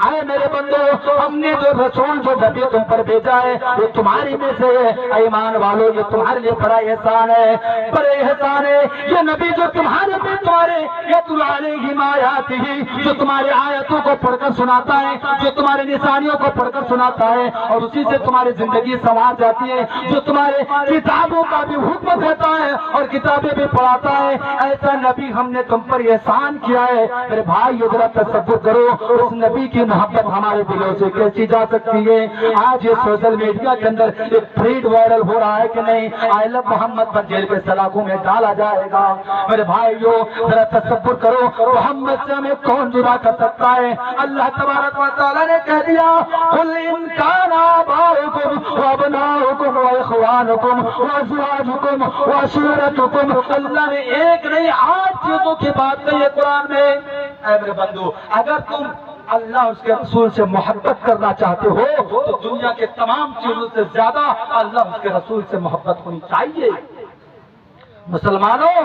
اے میرے بندو ہم نے جو رسول جو نبی تم پر بھیجا ہے وہ تمہاری میں سے ہے، ایمان والو یہ تمہارے لیے بڑا احسان ہے، بڑے احسان ہے۔ یہ نبی جو تمہارے پہ تمہارے یتلو علیہم آیاتہ جو تمہارے آیتوں کو پڑھ کر سناتا ہے، جو تمہارے نشانیوں کو پڑھ کر سناتا ہے اور اسی سے تمہاری زندگی سنوار جاتی ہے، جو تمہارے کتابوں کا بھی حکم دیتا ہے اور کتابیں بھی پڑھاتا ہے، ایسا نبی ہم نے تم پر احسان کیا ہے۔ میرے بھائی یہ ذرا تصور کرو اس نبی کی محبت ہمارے دلوں سے کیسی جا سکتی ہے۔ آج یہ سوشل میڈیا کے اندر ایک فیڈ وائرل ہو رہا ہے کہ نہیں، آئی لو محمد پر جیل کے سلاخوں میں ڈالا جائے گا۔ میرے بھائیو ذرا تصور کرو محمد سے ہمیں کون جدا کر سکتا ہے؟ اللہ تبارک و تعالیٰ نے کہہ دیا قل ان کان آباؤکم وابناؤکم واخوانکم وازواجکم وعشیرتکم۔ اللہ نے ایک نہیں 8 چیزوں کی بات کہی ہے قرآن میں۔ اے میرے بندو اگر تم اللہ اس کے رسول سے محبت کرنا چاہتے ہو تو دنیا کے تمام چیزوں سے زیادہ اللہ اس کے رسول سے محبت ہونی چاہیے۔ مسلمانوں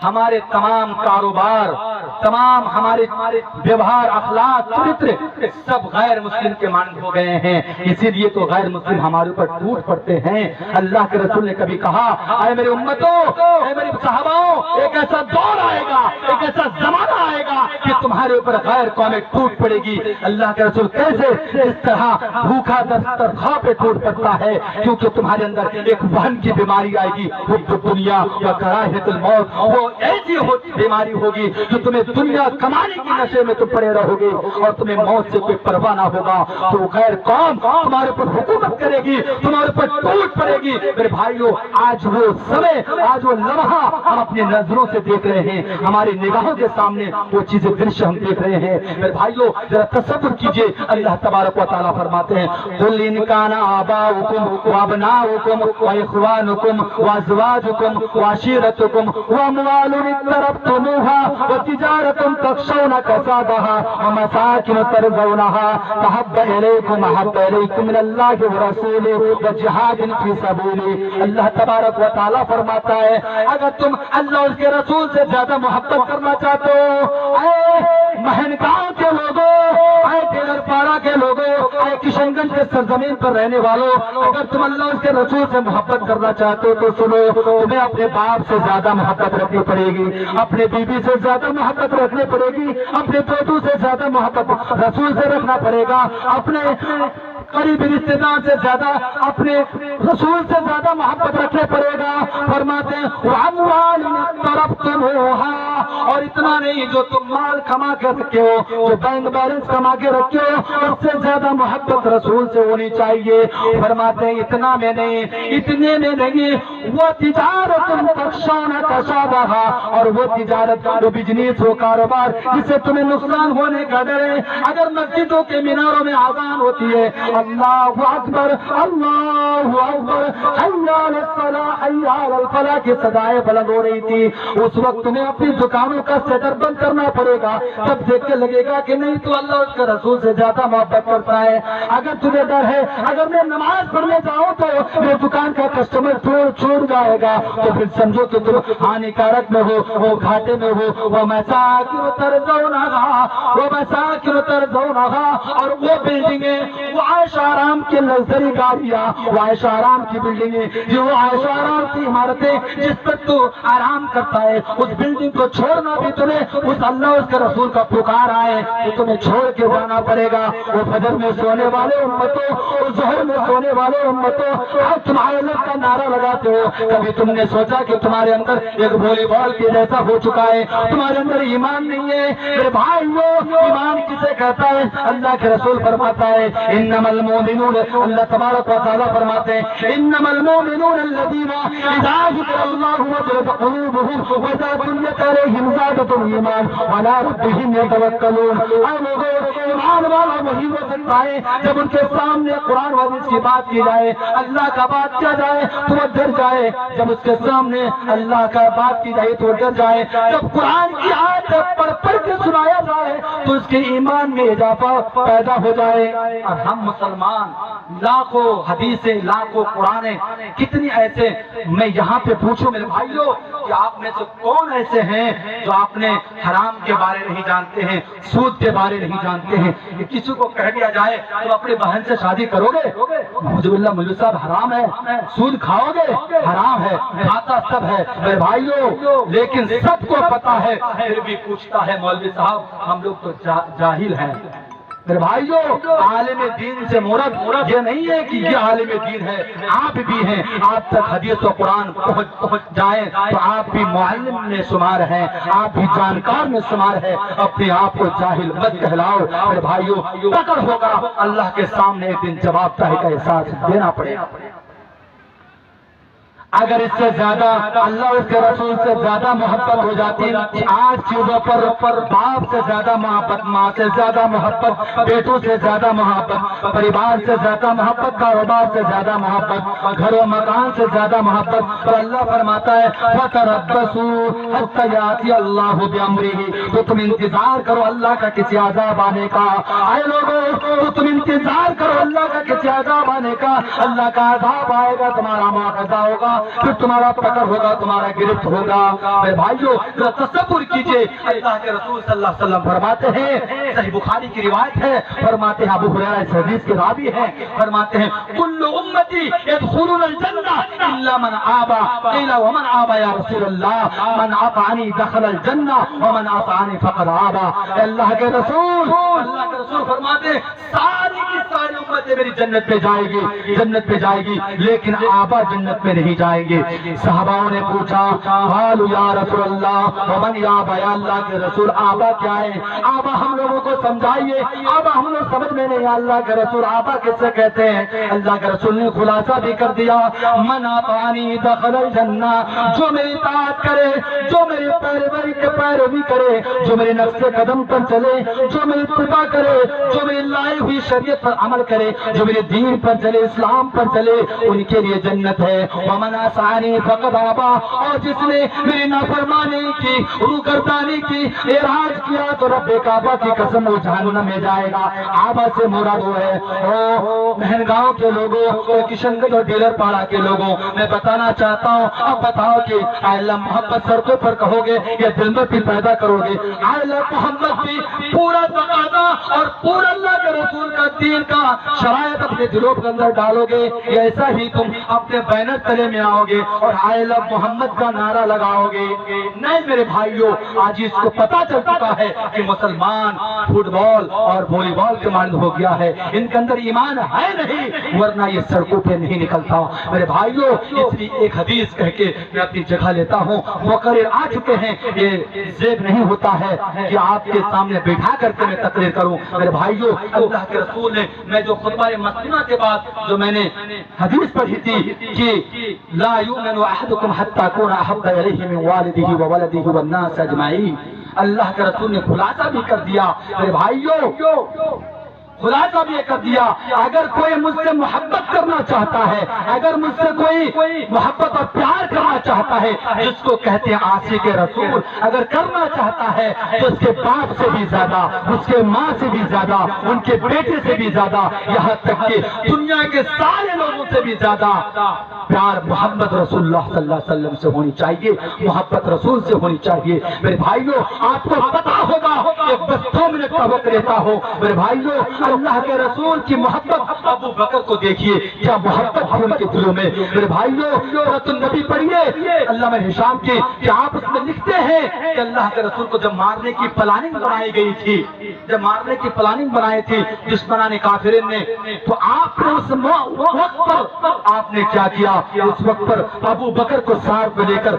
ہمارے تمام کاروبار، تمام ہمارے ویوہار، اخلاق، چرتر سب غیر مسلم کے مانند ہو گئے ہیں، اسی لیے تو غیر مسلم ہمارے اوپر ٹوٹ پڑتے ہیں۔ اللہ کے رسول نے کبھی کہا اے میری امتوں، اے میری صحاباؤں، ایک ایسا دور آئے گا، ایک ایسا زمانہ آئے گا کہ تمہارے اوپر غیر قومیں ٹوٹ پڑے گی۔ اللہ کے رسول کیسے اس طرح بھوکا دسترخواں پہ ٹوٹ پڑتا ہے؟ کیونکہ تمہارے اندر ایک وہن کی بیماری آئے گی، حب دنیا و کراہت الموت، وہ ایسی بیماری ہوگی جو تمہیں دنیا کمانے کی نشے میں تم پڑے رہو گے اور تمہیں موت سے کوئی پرواہ نہ ہوگا، تو غیر قوم تمہارے اوپر حکومت کرے گی، تمہارے اوپر ٹوٹ پڑے گی۔ میرے بھائیو آج وہ سمے، آج وہ لمحہ ہم اپنی نظروں سے دیکھ رہے ہیں، ہماری نگاہوں کے سامنے وہ چیزیں درش ہم دیکھ رہے ہیں۔ میرے بھائیو ذرا تصور کیجئے، اللہ تبارک و تعالیٰ فرماتے ہیں قل ان کان آباؤکم وابناؤکم واخوانکم وازواجکم وعشیرتکم واموال اقترفتموها وتجارة تخشون كسادها ومساكن ترضونها تحب إليكم من الله ورسوله وجهاد في سبيله۔ اللہ تبارک و تعالیٰ فرماتا ہے اگر تم اللہ اس کے رسول سے زیادہ محبت کرنا چاہتے ہو، اے مہنگاؤں کے لوگوں، اے ڈیلر پارا کے لوگوں، اے کشن گنج کے سرزمین پر رہنے والوں، اگر تم اللہ اس کے رسول سے محبت کرنا چاہتے ہو تو سنو، تمہیں اپنے باپ سے زیادہ محبت رکھنی پڑے گی، اپنے بیوی سے زیادہ محبت رکھنی پڑے گی، اپنے بیٹوں سے زیادہ محبت رسول سے رکھنا پڑے گا، اپنے قریبی رشتے دار سے زیادہ، اپنے رسول سے زیادہ محبت رکھنے پڑے گا۔ فرماتے ہیں وَأَمْوَالٍ اقْتَرَفْتُمُوهَا، اور اتنا نہیں جو تم مال کما کے رکھے ہو، جو بینک بیلنس کما کے رکھے ہو، اس سے زیادہ محبت رسول سے ہونی چاہیے۔ فرماتے ہیں اتنا میں نہیں، اتنے میں نہیں، وہ تجارت تخشون کسادها، اور وہ تجارت، وہ بزنس، وہ کاروبار جس سے تمہیں نقصان ہونے کا ڈر ہے۔ اگر مسجدوں کے میناروں میں اذان ہوتی ہے اللہ اکبر اللہ اکبر حی علی الصلاۃ حی علی الفلاح کی صدائیں بلند ہو رہی تھی، اس وقت تمہیں اپنی دکانوں کا شٹر بند کرنا پڑے گا، تب دیکھ کے لگے گا کہ نہیں تو اللہ اس کے رسول سے زیادہ محبت کرتا ہے۔ اگر تمہیں ڈر ہے اگر میں نماز پڑھنے جاؤں تو میری دکان کا کسٹمر چھوڑ جائے گا، تو پھر سمجھو کہ تم ہانیکارک میں ہو، وہ گھاٹے میں ہو۔ وَمَسَاكِنُ تَرْضَوْنَهَا وَمَسَاكِنُ تَرْضَوْنَهَا، اور وہ بلڈنگیں، وہ عائشہ آرام کے لگژری گاڑیاں، وہ عائشہ آرام کی بلڈنگیں، جو عائشہ آرام کی عمارتیں جس پر تو آرام کرتا ہے، اس بلڈنگ کو چھوڑنا بھی تمہیں اس اللہ اس کے رسول کا پکار آئے تو تمہیں چھوڑ کے جانا پڑے گا۔ وہ فجر میں سونے والے امتوں، وہ ظہر میں سونے والے امتوں، آج تم اللہ کا نعرہ لگاتے ہو، کبھی تم نے سوچا کہ تمہارے اندر ایک والی بال کے جیسا ہو چکا ہے، تمہارے اندر ایمان نہیں ہے؟ میرے بھائیو ایمان کسے کہتا ہے؟ اللہ کے رسول فرماتا ہے انما المؤمنون، اللہ تبارک و تعالیٰ فرماتے ہیں انما المؤمنون الذین اذا ذکر اللہ وجلت قلوبهم واذا تلیت علیہم زادتهم ایمانا وعلی ربهم یتوکلون۔ اے لوگوں ایمان والا وہی ہو سکتا ہے جب ان کے سامنے قرآن و حدیث کی بات کی جائے، اللہ کا بات کیا جائے تو وہ ڈر جائے، جب اس کے سامنے اللہ کا بات کی جائے تو وہ ڈر جائے، جب قرآن کی آیت پڑھ کے سنایا جائے تو اس کے ایمان میں اضافہ پیدا ہو جائے۔ اور ہم مسلمان لاکھوں حدیثیں، لاکھوں قرآنیں، کتنی ایسے، میں یہاں پہ پوچھوں میرے بھائیوں کہ آپ میں سے کون ایسے ہیں جو آپ نے حرام کے بارے نہیں جانتے ہیں، سود کے بارے نہیں جانتے ہیں، کہ کسی کو کہہ دیا جائے تو اپنی بہن سے شادی کرو گے؟ نعوذ باللہ مولوی صاحب حرام ہے، سود کھاؤ گے؟ حرام ہے، کھاتا سب ہے میرے بھائیوں، لیکن سب کو پتا ہے پھر بھی پوچھتا ہے مولوی صاحب ہم لوگ تو جاہل ہیں۔ میرے بھائیوں، عالم دین سے مراد یہ نہیں ہے کہ یہ عالم دین ہے، آپ بھی ہیں، آپ تک حدیث و قرآن پہنچ جائیں تو آپ بھی معلم میں شمار ہیں، آپ بھی جانکار میں شمار ہے، اپنے آپ کو جاہل مت کہلاؤ۔ میرے بھائیوں، پکڑ ہوگا، اللہ کے سامنے ایک دن جواب دہی کا احساس دینا پڑے گا۔ اگر اس سے زیادہ اللہ اس کے رسول سے زیادہ محبت ہو جاتی، 8 چیزوں پر باپ سے زیادہ محبت، ماں سے زیادہ محبت، بیٹوں سے زیادہ محبت، پریوار سے زیادہ محبت، کاروبار سے زیادہ محبت، گھر و مکان سے زیادہ محبت، تو اللہ فرماتا ہے فَتَرَبَّصُوا حَتَّىٰ يَأْتِيَ اللَّهُ بِأَمْرِهِ، تو تم انتظار کرو اللہ کا کسی عذاب آنے کا۔ اے لوگوں، تو تم انتظار کرو اللہ کا کسی عذاب آنے کا، اللہ کا عذاب آئے گا، تمہارا مواخذہ ہوگا، پھر تمہارا پکڑ ہوگا، تمہارا گرفت ہوگا۔ میرے بھائیوں، تصور کیجئے، اللہ کے رسول صلی اللہ علیہ وسلم فرماتے ہیں، صحیح بخاری کی روایت ہے، فرماتے ہیں، ابو ہریرہ اس حدیث کے راوی ہیں، فرماتے ہیں کل امتی يدخلون الجنہ الا من آبا، قیل ومن آبا یا رسول اللہ؟ من اطاعنی دخل الجنہ ومن عصانی فقد آبا۔ اللہ کے رسول فرماتے ہیں ساری کی ساری امتیں میری جنت پہ جائے گی، جنت پہ جائے گی، لیکن آبا جنت میں نہیں جائیں گے۔ صحابہ نے پوچھا قالوا یا رسول اللہ ومن یا آبا، یا اللہ کے رسول آبا کیا ہے؟ آبا ہم لوگوں کو سمجھائیے، آبا ہم لوگ سمجھ میں نہیں، اللہ کے رسول آبا کس سے کہتے ہیں؟ اللہ کے رسول نے خلاصہ بھی کر دیا، من اطاعنی دخل الجنہ، جو میری اطاعت کرے، جو میری پیروی کرے، جو میرے نقش قدم پر چلے، جو میری اتباع کرے، جو میری لائی ہوئی شریعت پر عمل کرے، جو میرے دین پر چلے، اسلام پر چلے، ان کے لیے جنت ہے۔ ومن عصانی فقد آبا، اور جس نے میری نافرمانی کی، روگردانی کی، اعراض کیا تو رب کعبہ کی قسم وہ جہنم میں جائے گا۔ آبا سے مراد وہ ہے او مہنگاؤں کے لوگوں، کشن گنج اور ڈیلر پاڑا کے لوگوں، میں بتانا چاہتا ہوں، اب بتاؤ کہ اے اللہ محبت سڑکوں پر کہو گے یا دل میں بھی پیدا کرو گے؟ اے اللہ محمد بھی پورا تقاضا اور پورا اللہ کے رسول کا دین کا شرائط اپنے دلوں کے اندر ڈالو گے، یا ایسا ہی تم اپنے بینر تلے میں آؤ گے اور آئی لو محمد کا نعرہ لگاؤ گے؟ نہیں میرے بھائیوں، آج اس کو پتا چل چکا ہے کہ مسلمان فٹ بال اور والی بال کے مانند ہو گیا ہے، ان کے اندر ایمان ہے نہیں، ورنہ یہ سڑکوں پہ نہیں نکلتا۔ میرے بھائیوں، اس لیے ایک حدیث کہہ کے میں اپنی جگہ لیتا ہوں، مقرر آ چکے ہیں، یہ زیب نہیں ہوتا ہے کہ آپ کے سامنے بیٹھا کر کے میں تقریر کروں۔ میرے بھائیوں، اللہ کے رسول نے، میں جو خطبہ مسنونہ کے بعد جو میں نے حدیث پڑھی تھی کہ لا یؤمن احدکم حتی اکون احب الیہ من والدہ وولدہ والناس اجمعین، اللہ کے رسول نے خلاصہ بھی کر دیا۔ میرے بھائیوں، خلاصہ بھی کر دیا، اگر کوئی مجھ سے محبت کرنا چاہتا ہے، اگر مجھ سے کوئی محبت اور پیار کرنا چاہتا ہے، جس کو کہتے ہیں عاشق رسول، اگر کرنا چاہتا ہے تو اس کے باپ سے بھی زیادہ، اس کے ماں سے بھی زیادہ، ان کے بیٹے سے بھی زیادہ، یہاں تک کہ دنیا کے سارے لوگوں سے بھی زیادہ پیار محمد رسول اللہ صلی اللہ علیہ وسلم سے ہونی چاہیے، محبت رسول سے ہونی چاہیے۔ میرے بھائیوں، آپ کو پتا ہوگا کہ بس 2 منٹ کا وقت لیتا ہوں۔ میرے بھائیوں، اللہ کے رسول کی محبت، ابو بکر کو دیکھیے کیا محبت تھی ان کے دلوں میں۔ میرے بھائیوں، سورۃ النبی پڑھیے علامہ ہشام کی، کہ آپ اس میں لکھتے ہیں کہ اللہ کے رسول کو جب مارنے کی پلاننگ بنائی گئی تھی، جب مارنے کی پلاننگ بنائی تھی دشمنان کافرین نے، تو آپ نے اس وقت پر آپ نے کیا کیا؟ اس وقت پر ابو بکر کو ساتھ میں لے کر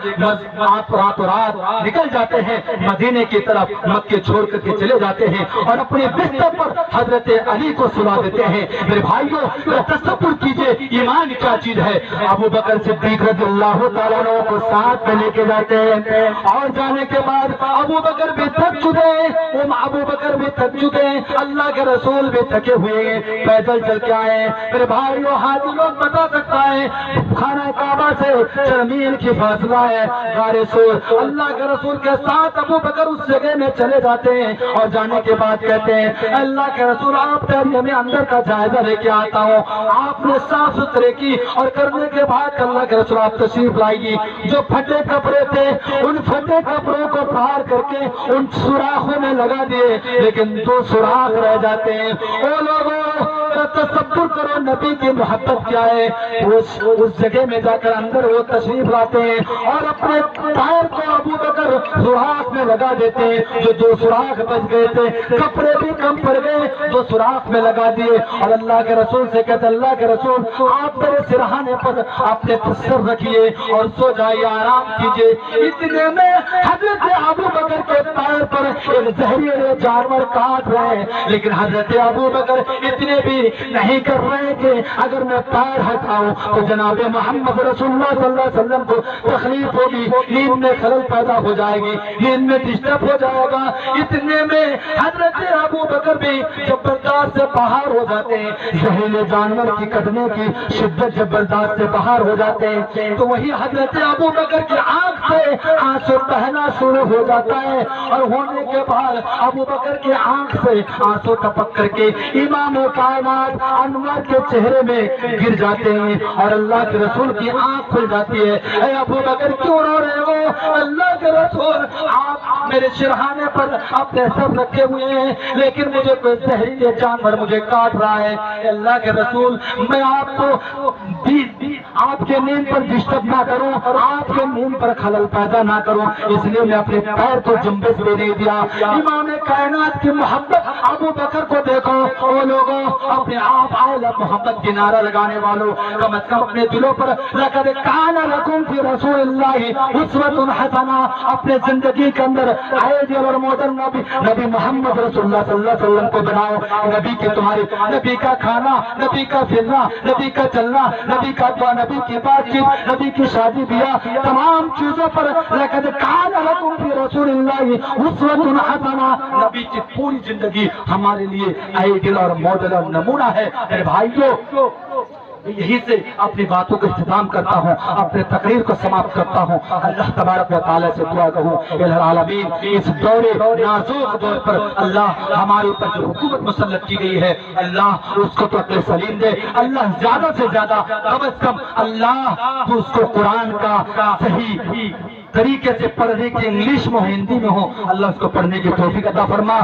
آپ راتوں رات نکل جاتے ہیں مدینے کی طرف، مکے چھوڑ کر کے چلے جاتے ہیں اور اپنے بستر پر حضرت علی کو سلا دیتے ہیں۔ میرے بھائیوں، تصور کیجئے ایمان کیا چیز ہے۔ ابو بکر صدیق رضی اللہ تعالیٰ عنہ کو ساتھ میں لے کے جاتے ہیں، اور جانے کے بعد ابو بکر بھی تھک چکے ہیں، ابو بکر بھی تھک چکے ہیں، اللہ کے رسول بھی تھکے ہوئے ہیں، پیدل چل کے آئے ہیں۔ میرے بھائیوں، حاجی لوگ بتا سکتا ہے خانہ کعبہ سے 4 میل کی فاصلہ ہے، غار سور۔ اللہ کے رسول کے ساتھ ابو بکر اس جگہ میں چلے جاتے ہیں اور جانے کے بعد کہتے ہیں اللہ کے رسول آپ پہلے میں اندر کا جائزہ لے کے آتا ہوں. آپ نے صاف ستھرے کی اور کرنے کے بعد اللہ کے رسول آپ تشریف لائیے. جو پھٹے کپڑے تھے ان پھٹے کپڑوں کو پھاڑ کر کے ان سوراخوں میں لگا دیے, لیکن 2 سوراخ رہ جاتے ہیں. او لوگوں تصور کرو نبی کی محبت کیا ہے. اس جگہ میں جا کر اندر وہ تشریف لاتے ہیں اور اپنے پیر کو ابو بکر سوراخ میں لگا دیتے ہیں. جو 2 سوراخ بچ گئے تھے, کپڑے بھی کم پڑ گئے, 2 سوراخ میں لگا دیے. اور اللہ کے رسول سے کہتے اللہ کے رسول آپ میرے سرہانے پر اپنے سر رکھیے اور سو جائیے, آرام کیجیے. اتنے میں حضرت ابو بکر کے پیر پر ایک زہریلے جانور کاٹ رہے ہیں, لیکن حضرت ابو بکر اتنے بھی نہیں کر رہے کہ اگر میں پیر ہٹاؤں تو جناب محمد رسول اللہ صلی اللہ علیہ وسلم کو تکلیف ہوگی, نیند میں خلل پیدا ہو جائے گی, نیند میں ڈسٹرب ہو جائے گا. اتنے میں حضرت ابو بکر بھی جب برداشت سے باہر ہو جاتے ہیں, زہریلے جانور کی کٹنے کی شدت جب برداشت سے باہر ہو جاتے ہیں, تو وہی حضرت ابو بکر کی آنکھ سے آنسو بہنا شروع ہو جاتا ہے. اور ہونے کے بعد ابو بکر کی آنکھ سے آنسو ٹپک کر کے امام کائنات انور کے چہرے میں گر جاتے ہیں اور اللہ کے رسول کی آنکھ کھل جاتی ہے. اے ابو بکر کیوں رو رہے ہو؟ اللہ کے رسول آپ میرے سرہانے پر اپنے سر رکھے ہوئے ہیں, لیکن مجھے کوئی زہریلے جانور مجھے کاٹ رہا ہے. اللہ کے رسول میں آپ کو آپ کے نیند پر ڈسٹرب نہ کروں, آپ کے نیند پر خلل پیدا نہ کروں, اس لیے میں اپنے پیر کو جنبش دے نہیں دیا. امام کائنات کی محبت ابو بکر کو دیکھو. وہ لوگوں اپنے آپ آئے محبت کی نعرہ لگانے والوں, کم از کم اپنے دلوں پر لقد کان لکم فی رسول اللہ اسوۃ حسنہ, اپنے زندگی کے اندر آئیڈیل اور ماڈل نبی محمد رسول اللہ صلی اللہ علیہ وسلم کو بناؤ. نبی کے تمہارے نبی کا کھانا, نبی کا پھرنا, نبی کا چلنا, نبی کا دعا, نبی کی بات چیت, نبی کی شادی بیاہ, تمام چیزوں پر لقد کان لکم فی رسول اللہ اسوۃ حسنہ. نبی کی پوری زندگی ہمارے لیے آئیڈیل اور ماڈل اور نمونہ ہے. میرے بھائیوں, یہی سے اپنی باتوں کا اختتام کرتا ہوں, اپنے تقریر کو سماپت کرتا ہوں. اللہ تبارک و تعالیٰ سے دعا کروں الہ العالمین اس دور نازک دور پر اللہ ہمارے اوپر جو حکومت مسلط کی گئی ہے, اللہ اس کو تو عقل سلیم دے. اللہ زیادہ سے زیادہ کم از کم اللہ تو اس کو قرآن کا صحیح طریقے سے پڑھنے کی, انگلش میں ہندی میں ہو, اللہ اس کو پڑھنے کی توفیق عطا فرما.